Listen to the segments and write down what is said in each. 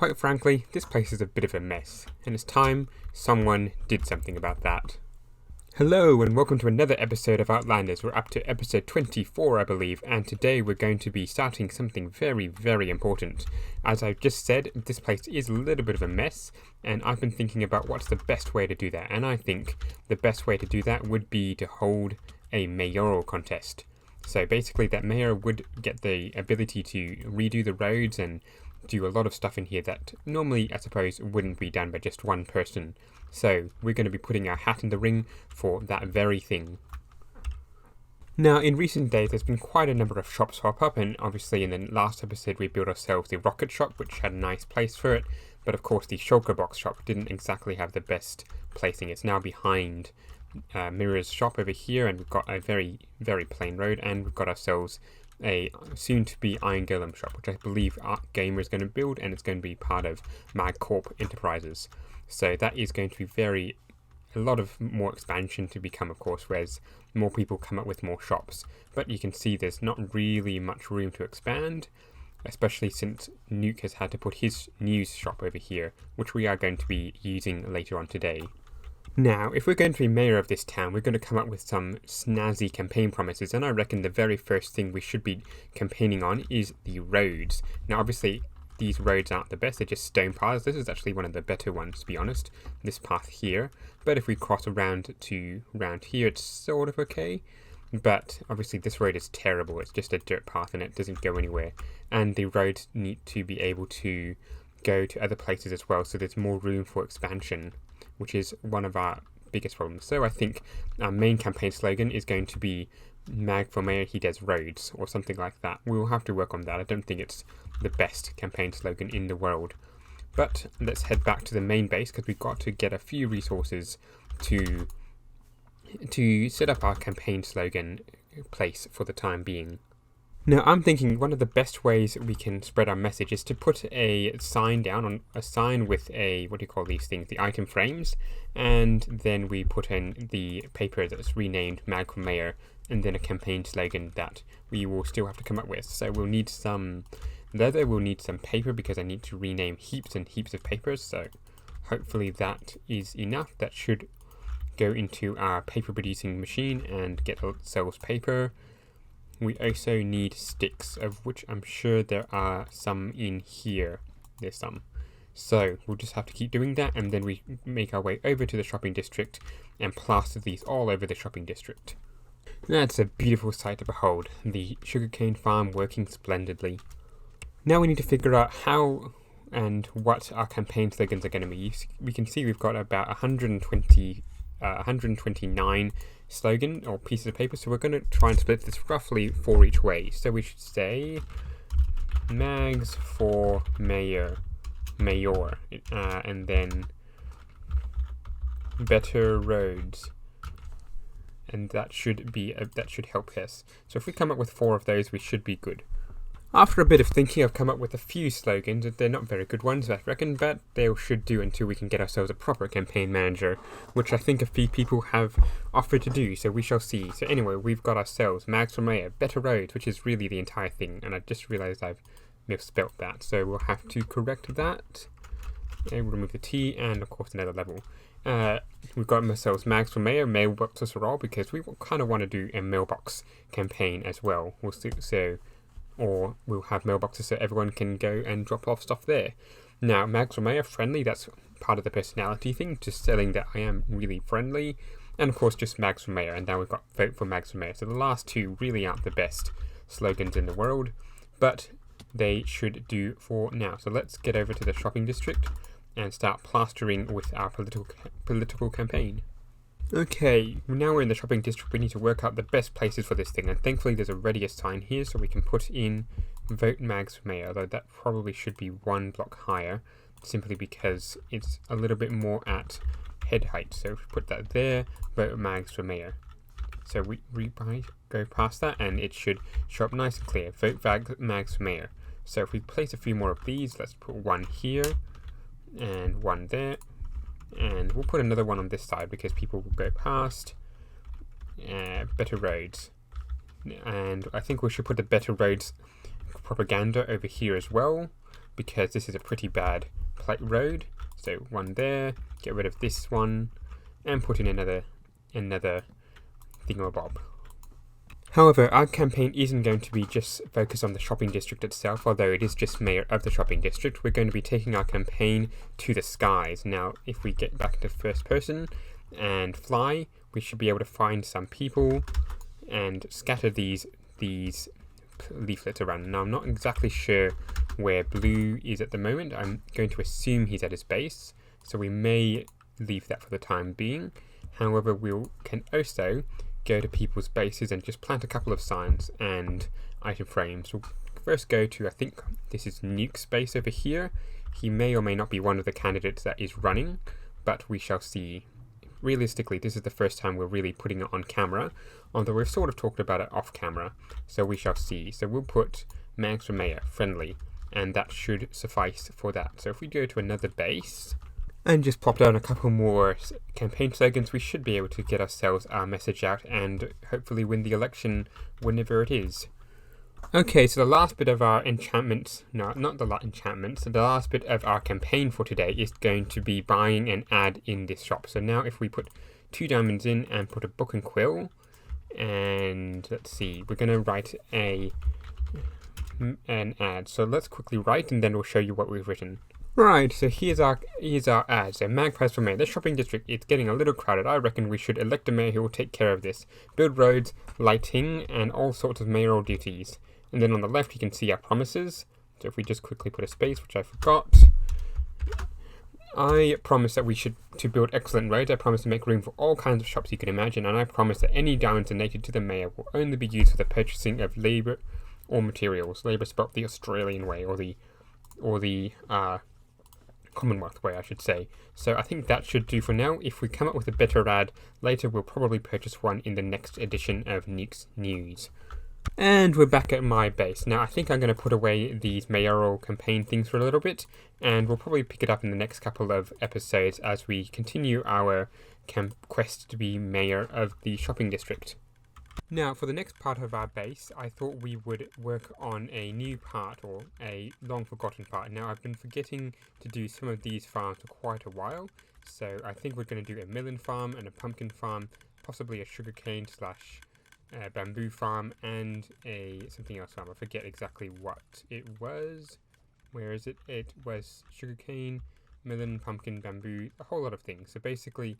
quite frankly, this place is a bit of a mess, and it's time someone did something about that. Hello and welcome to another episode of Outlanders. We're up to episode 24, I believe, and today we're going to be starting something very, very important. As I've just said, this place is a little bit of a mess, and I've been thinking about what's the best way to do that, and I think the best way to do that would be to hold a mayoral contest. So basically that mayor would get the ability to redo the roads and do a lot of stuff in here that normally, I suppose, wouldn't be done by just one person. So we're going to be putting our hat in the ring for that very thing. Now, in recent days, there's been quite a number of shops pop up, and obviously in the last episode we built ourselves the rocket shop, which had a nice place for it, but of course the shulker box shop didn't exactly have the best placing. It's now behind Mirror's shop over here, and we've got a very, very plain road, and we've got ourselves a soon-to-be Iron Golem shop, which I believe Art Gamer is going to build, and it's going to be part of MagCorp Enterprises. So that is going to be a lot of more expansion to become, of course, whereas more people come up with more shops. But you can see there's not really much room to expand, especially since Nuke has had to put his news shop over here, which we are going to be using later on today. Now, if we're going to be mayor of this town, we're going to come up with some snazzy campaign promises, and I reckon the very first thing we should be campaigning on is the roads. Now, obviously, these roads aren't the best, they're just stone paths. This is actually one of the better ones, to be honest, this path here. But if we cross around here, it's sort of okay. But obviously this road is terrible, it's just a dirt path and it doesn't go anywhere. And the roads need to be able to go to other places as well, so there's more room for expansion, which is one of our biggest problems. So I think our main campaign slogan is going to be Mag for Mayor, he does roads, or something like that. We will have to work on that. I don't think it's the best campaign slogan in the world. But let's head back to the main base, because we've got to get a few resources to set up our campaign slogan place for the time being. Now, I'm thinking one of the best ways we can spread our message is to put a sign down on a sign with a, what do you call these things, the item frames, and then we put in the paper that's renamed Mag for Mayor, and then a campaign slogan that we will still have to come up with. So we'll need some leather, we'll need some paper, because I need to rename heaps and heaps of papers, so hopefully that is enough. That should go into our paper producing machine and get ourselves paper. We also need sticks, of which I'm sure there are some in here. There's some. So we'll just have to keep doing that, and then we make our way over to the shopping district and plaster these all over the shopping district. That's a beautiful sight to behold, the sugarcane farm working splendidly. Now we need to figure out how and what our campaign slogans are going to be. We can see we've got about 129 slogan or pieces of paper, so we're going to try and split this roughly 4 each way. So we should say Mags for Mayor, and then better roads, and that should help us. So if we come up with 4 of those, we should be good. After a bit of thinking, I've come up with a few slogans. They're not very good ones, I reckon, but they should do until we can get ourselves a proper campaign manager, which I think a few people have offered to do, so we shall see. So anyway, we've got ourselves Mags for Mayor, better roads, which is really the entire thing, and I just realised I've misspelt that, so we'll have to correct that. And we'll remove the T, and of course another level. We've got ourselves Mags for Mayor, mailboxes for all, because we kind of want to do a mailbox campaign as well. Or we'll have mailboxes so everyone can go and drop off stuff there. Now, Mags for Mayor, friendly, that's part of the personality thing, just selling that I am really friendly. And of course, just Mags for Mayor, and now we've got vote for Mags for Mayor. So the last two really aren't the best slogans in the world, but they should do for now. So let's get over to the shopping district and start plastering with our political campaign. Okay, now we're in the shopping district, we need to work out the best places for this thing, and thankfully there's a ready sign here, so we can put in Vote Mags for Mayor, although that probably should be 1 block higher, simply because it's a little bit more at head height. So if we put that there, Vote Mags for Mayor. So we go past that, and it should show up nice and clear, Vote Mags for Mayor. So if we place a few more of these, let's put 1 here, and 1 there. And we'll put another one on this side because people will go past. Better roads. And I think we should put the better roads propaganda over here as well. because this is a pretty bad road. So one there, get rid of this one, and put in another thingamabob. However, our campaign isn't going to be just focused on the shopping district itself, although it is just mayor of the shopping district. We're going to be taking our campaign to the skies. Now, if we get back to first person and fly, we should be able to find some people and scatter these leaflets around. Now, I'm not exactly sure where Blue is at the moment. I'm going to assume he's at his base, so we may leave that for the time being. However, we can also go to people's bases and just plant a couple of signs and item frames. We'll first go to, I think this is Nuke's base over here. He may or may not be one of the candidates that is running, but we shall see. Realistically, this is the first time we're really putting it on camera, although we've sort of talked about it off camera, so we shall see. So we'll put Mags for Mayor, friendly, and that should suffice for that. So if we go to another base and just pop down a couple more campaign slogans, we should be able to get ourselves our message out and hopefully win the election whenever it is. Okay, so the last bit of our enchantments, no, not the enchantments, the last bit of our campaign for today is going to be buying an ad in this shop. So now if we put 2 diamonds in and put a book and quill, and let's see, we're going to write an ad. So let's quickly write and then we'll show you what we've written. Right, so here's our ad. So Magpies for Mayor. The shopping district is getting a little crowded. I reckon we should elect a mayor who will take care of this. Build roads, lighting, and all sorts of mayoral duties. And then on the left you can see our promises. So if we just quickly put a space, which I forgot. I promise that to build excellent roads. I promise to make room for all kinds of shops you can imagine. And I promise that any diamonds donated to the mayor will only be used for the purchasing of labour or materials. Labour spelled the Australian way, or the Commonwealth way, I should say. So I think that should do for now. If we come up with a better ad later, we'll probably purchase one in the next edition of Nuke's News. And we're back at my base. Now I think I'm going to put away these mayoral campaign things for a little bit, and we'll probably pick it up in the next couple of episodes as we continue our quest to be mayor of the shopping district. Now, for the next part of our base, I thought we would work on a new part, or a long-forgotten part. Now, I've been forgetting to do some of these farms for quite a while, so I think we're going to do a melon farm and a pumpkin farm, possibly a sugarcane / bamboo farm, and a something else farm. I forget exactly what it was. Where is it? It was sugarcane, melon, pumpkin, bamboo, a whole lot of things. So basically,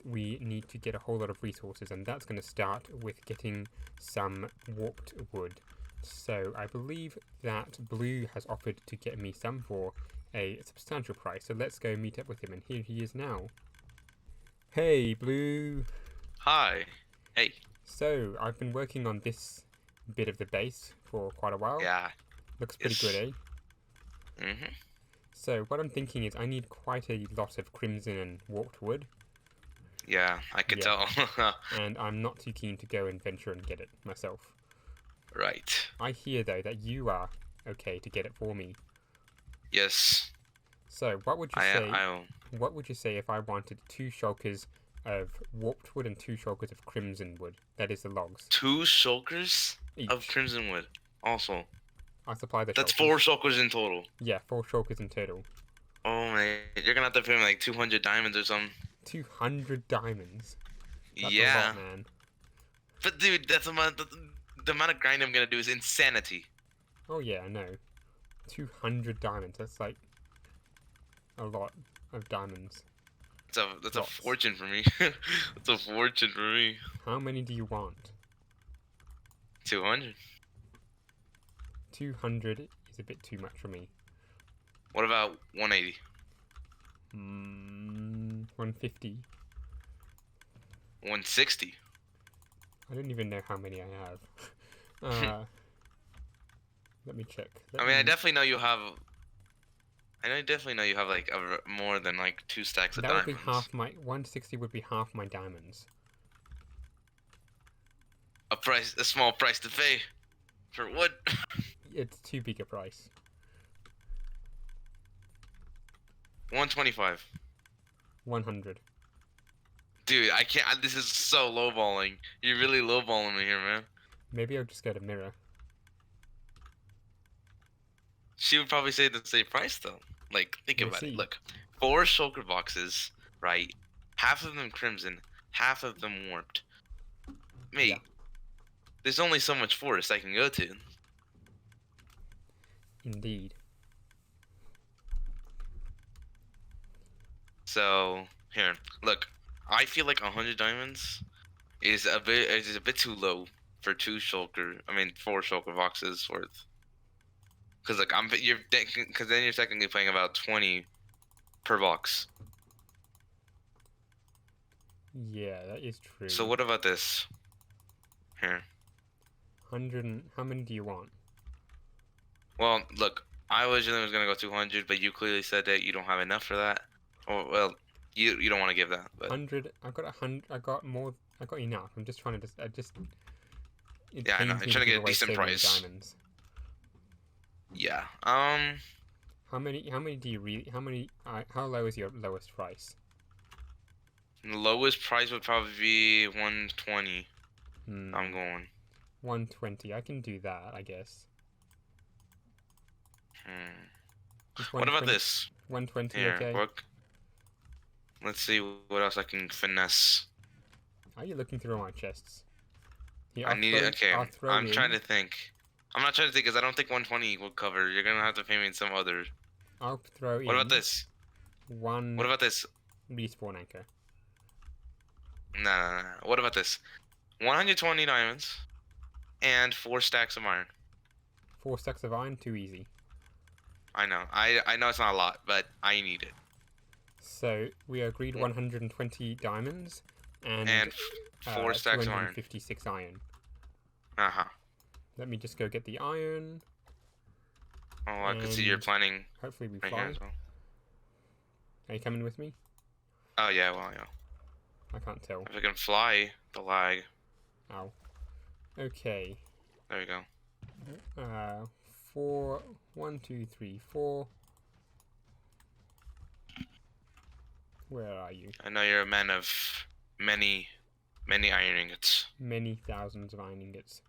we need to get a whole lot of resources, and that's going to start with getting some warped wood. So I believe that Blue has offered to get me some for a substantial price, so let's go meet up with him, and here he is now. Hey Blue! Hi! Hey! So, I've been working on this bit of the base for quite a while. Yeah. Looks pretty good, eh? Mm-hmm. So, what I'm thinking is I need quite a lot of crimson and warped wood. Yeah, I could tell. And I'm not too keen to go and venture and get it myself. Right. I hear, though, that you are okay to get it for me. Yes. So, what would you say? What would you say if I wanted 2 shulkers of warped wood and 2 shulkers of crimson wood? That is the logs. 2 shulkers each of crimson wood. Also. I supply the That's shulkers. 4 shulkers in total. Yeah, 4 shulkers in total. Oh man, you're gonna have to pay me like 200 diamonds or something. 200 diamonds. That's yeah. a lot, man. But dude, that's the amount of grind I'm gonna do is insanity. Oh yeah, I know. 200 diamonds. That's like a lot of diamonds. That's a fortune for me. That's a fortune for me. How many do you want? 200. 200 is a bit too much for me. What about 180? 150. 160. I don't even know how many I have. Let me check. I definitely know you have. I definitely know you have like more than like 2 stacks of diamonds. That would be half my 160 would be half my diamonds. A small price to pay for wood. It's too big a price. 125. 100. Dude, I can't. This is so lowballing. You're really lowballing me here, man. Maybe I'll just get a mirror. She would probably say the same price though. Like, think We'll about it. see. Look, 4 shulker boxes, right? Half of them crimson, half of them warped. Mate, Yeah. there's only so much forest I can go to. Indeed. So here, look. I feel like 100 diamonds is a bit too low for 4 shulker boxes worth. Cause like cause then you're technically paying about 20 per box. Yeah, that is true. So what about this? Here. 100 and... How many do you want? Well, look, I originally was gonna go 200, but you clearly said that you don't have enough for that. Oh well, you don't want to give that. But 100... I got 100... I got more... I got enough. I'm just trying to... It yeah, I know. pains I'm me trying to give get a away decent so many price. diamonds. Yeah. How many do you really... How low is your lowest price? The lowest price would probably be 120. Hmm. I'm going. 120. I can do that, I guess. What about this? 120, Here, okay. look. Let's see what else I can finesse. Are you looking through my chests? Here, Okay, I'm in- trying to think. I'm not trying to think because I don't think 120 will cover. You're gonna have to pay me some other. I'll throw in... What about this? One What about this? respawn anchor. No. What about this? 120 diamonds and 4 stacks of iron. 4 stacks of iron, too easy. I know. I know it's not a lot, but I need it. So we agreed 120 diamonds and 4 stacks of iron. 256 iron. Uh-huh. Let me just go get the iron. Oh, I can see you're planning Hopefully we right fly. here as well. Are you coming with me? Oh, yeah, well, yeah. I can't tell. If I can fly, the lag. Ow. Okay. There you go. 4... 1, 2, 3, 4. Where are you? I know you're a man of many iron ingots. Many thousands of iron ingots.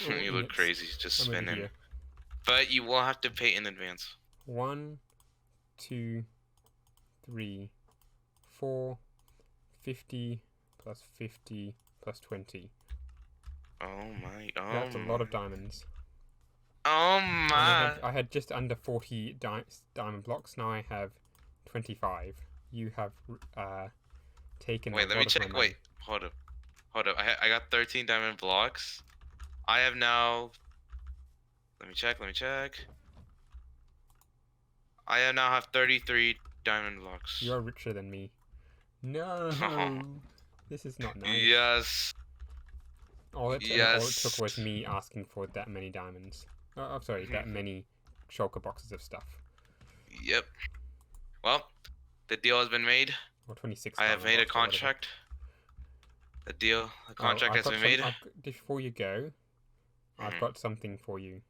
You look crazy just I'm over spinning. here. But you will have to pay in advance. 1, 2, 3, 4, 50 plus 50 plus 20. Oh my, oh That's a my. lot of diamonds. Oh And my. I had just under 40 diamond blocks. Now I have 25. You have taken. Wait, a let lot me of check. my Wait, hold up. I got 13 diamond blocks. I have now. Let me check. I now have 33 diamond blocks. You're richer than me. No, this is not nice. Yes. All it took was me asking for that many diamonds. Oh, I'm sorry, that many shulker boxes of stuff. Yep. Well, the deal has been made. Or 26. I have made a box or whatever. contract. The contract has been made. Before you go, I've got something for you.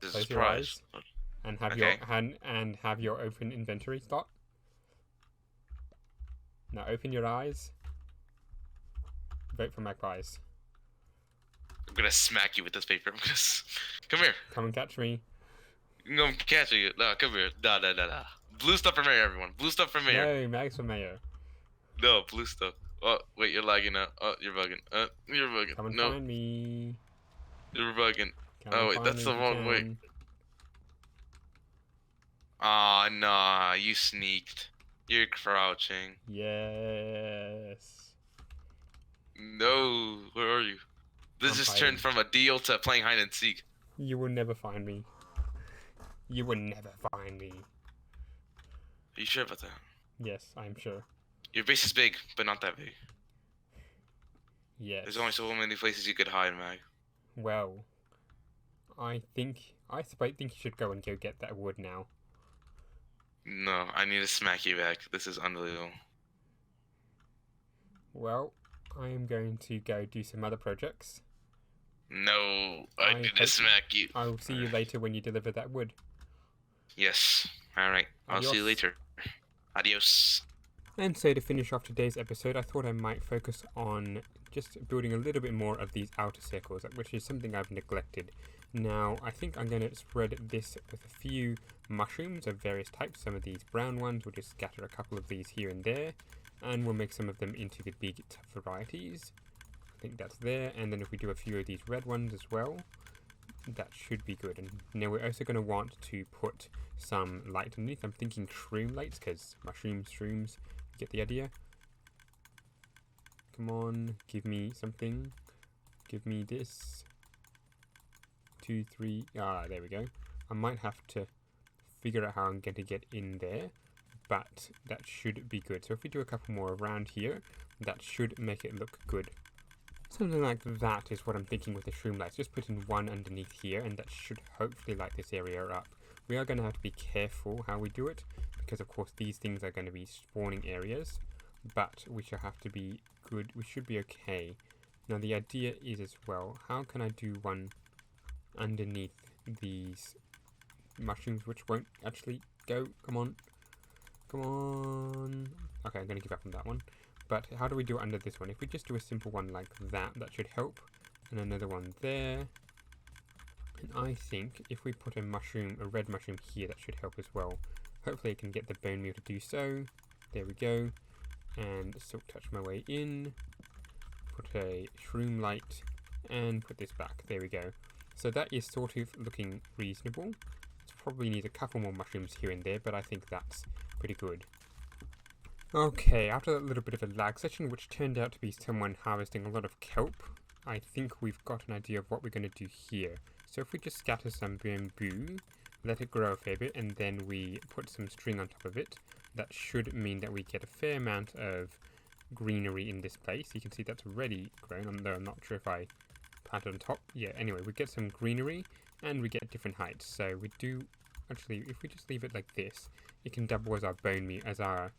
This is a Close your surprise. eyes and have Okay. have your open inventory slot. Now open your eyes. Vote for Magpies. I'm gonna smack you with this paper. Come here. Come and catch me. I'm gonna catch you. No, come here. Nah. Blue stuff for mayor, everyone. Blue stuff for mayor. No, Mags for mayor. No, blue stuff. Oh, wait, you're lagging out. Oh, you're bugging. You're bugging. Come and No, find me. you're bugging. Come Oh, and wait, find that's me the if you wrong way. can. Aw, nah, you sneaked. You're crouching. Yes. No, where are you? This I'm just hiding. turned from a deal to playing hide and seek. You will never find me. You will never find me. Are you sure about that? Yes, I'm sure. Your base is big, but not that big. Yes. There's only so many places you could hide, Mag. Well, I think you should go get that wood now. No, I need to smack you back. This is unbelievable. Well, I am going to go do some other projects. No, I need to hope- smack you. I will see you later when you deliver that wood. Yes. Alright, I'll see you Adios. later. Adios. And so to finish off today's episode, I thought I might focus on just building a little bit more of these outer circles, which is something I've neglected. Now, I think I'm going to spread this with a few mushrooms of various types. Some of these brown ones, we'll just scatter a couple of these here and there, and we'll make some of them into the big varieties. I think that's there, and then if we do a few of these red ones as well, that should be good. And now we're also going to want to put some light underneath. I'm thinking shroom lights, because mushrooms, shrooms, you get the idea. Come on, give me something. Give me this. 2, 3, there we go. I might have to figure out how I'm going to get in there, but that should be good. So if we do a couple more around here, that should make it look good. Something like that is what I'm thinking with the shroom lights. Just put in one underneath here, and that should hopefully light this area up. We are going to have to be careful how we do it, because of course these things are going to be spawning areas, but we shall have to be good. We should be okay. Now the idea is as well, how can I do one underneath these mushrooms which won't actually go? Come on. Come on. Okay, I'm going to give up on that one. But how do we do it under this one? If we just do a simple one like that, that should help. And another one there. And I think if we put a mushroom, a red mushroom here, that should help as well. Hopefully I can get the bone meal to do so. There we go. And silk touch my way in. Put a shroom light and put this back. There we go. So that is sort of looking reasonable. It probably needs a couple more mushrooms here and there, but I think that's pretty good. Okay, after that little bit of a lag session, which turned out to be someone harvesting a lot of kelp, I think we've got an idea of what we're going to do here. So if we just scatter some bamboo, let it grow a fair bit, and then we put some string on top of it, that should mean that we get a fair amount of greenery in this place. You can see that's already grown, although I'm not sure if I planted on top. Yeah, anyway, we get some greenery, and we get different heights. So we do, actually, if we just leave it like this, it can double as our bone meal, as our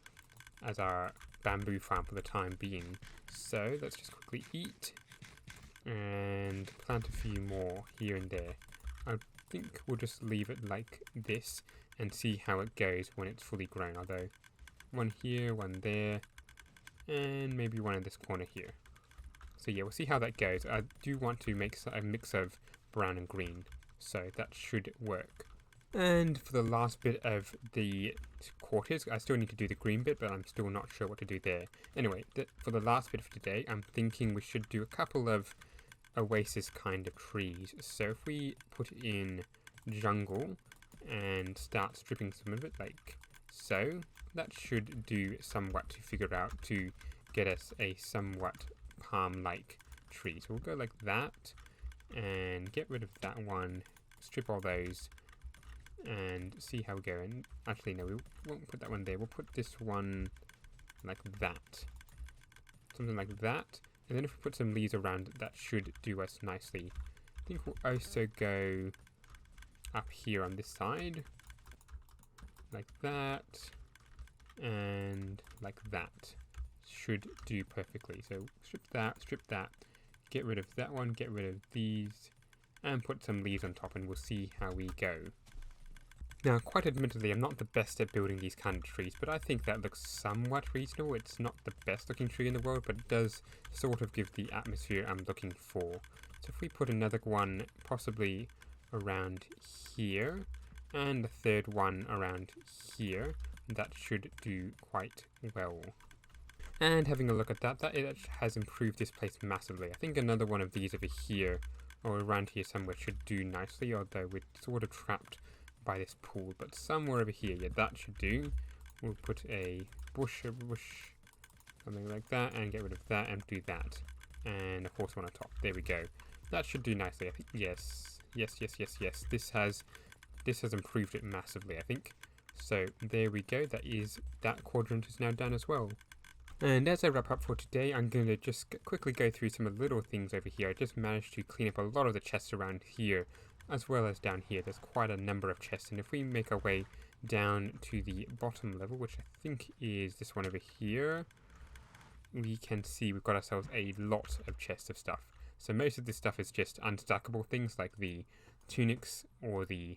bamboo farm for the time being. So let's just quickly eat and plant a few more here and there. I think we'll just leave it like this and see how it goes when it's fully grown. Although one here, one there, and maybe one in this corner here. So yeah, we'll see how that goes. I do want to make a mix of brown and green, so that should work. And for the last bit of the quarters, I still need to do the green bit, but I'm still not sure what to do there. Anyway, for the last bit of today, I'm thinking we should do a couple of oasis kind of trees. So if we put in jungle and start stripping some of it like so, that should do somewhat to figure out to get us a somewhat palm-like tree. So we'll go like that and get rid of that one, strip all those, and see how we go. And actually no, we won't put that one there. We'll put this one like that, something like that, and then if we put some leaves around it, that should do us nicely. I think we'll also go up here on this side like that and like that. Should do perfectly. So strip that, get rid of that one, get rid of these, and put some leaves on top, and we'll see how we go. Now, quite admittedly, I'm not the best at building these kind of trees, but I think that looks somewhat reasonable. It's not the best looking tree in the world, but it does sort of give the atmosphere I'm looking for. So if we put another one possibly around here, and a third one around here, that should do quite well. And having a look at that, it has improved this place massively. I think another one of these over here, or around here somewhere, should do nicely, although we're sort of trapped by this pool. But somewhere over here, yeah, that should do. We'll put a bush, something like that, and get rid of that, and do that. And of course one on top. There we go. That should do nicely, I think. Yes. This has improved it massively, I think. So there we go. That quadrant is now done as well. And as I wrap up for today, I'm going to just quickly go through some of the little things over here. I just managed to clean up a lot of the chests around here, as well as down here. There's quite a number of chests, and if we make our way down to the bottom level, which I think is this one over here, we can see we've got ourselves a lot of chests of stuff. So most of this stuff is just unstackable things like the tunics or the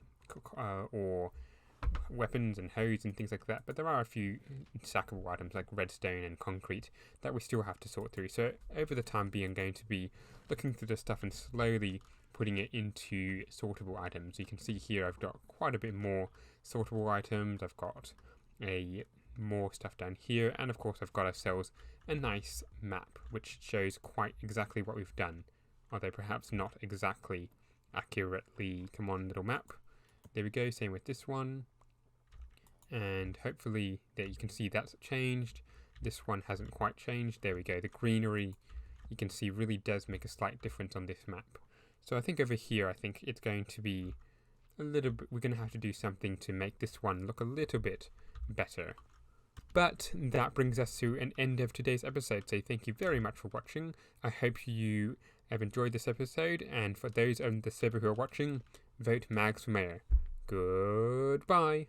weapons and hose and things like that, but there are a few sackable items like redstone and concrete that we still have to sort through. So over the time being, I'm going to be looking through the stuff and slowly putting it into sortable items. You can see here I've got quite a bit more sortable items. I've got more stuff down here, and of course I've got ourselves a nice map which shows quite exactly what we've done, although perhaps not exactly accurately. Come on, little map. There we go, same with this one, and hopefully there you can see that's changed. This one hasn't quite changed. There we go, the greenery you can see really does make a slight difference on this map. So I think over here, I think it's going to be a little bit, we're going to have to do something to make this one look a little bit better. But that brings us to an end of today's episode, so thank you very much for watching. I hope you have enjoyed this episode, and for those on the server who are watching, vote Mags for mayor. Goodbye.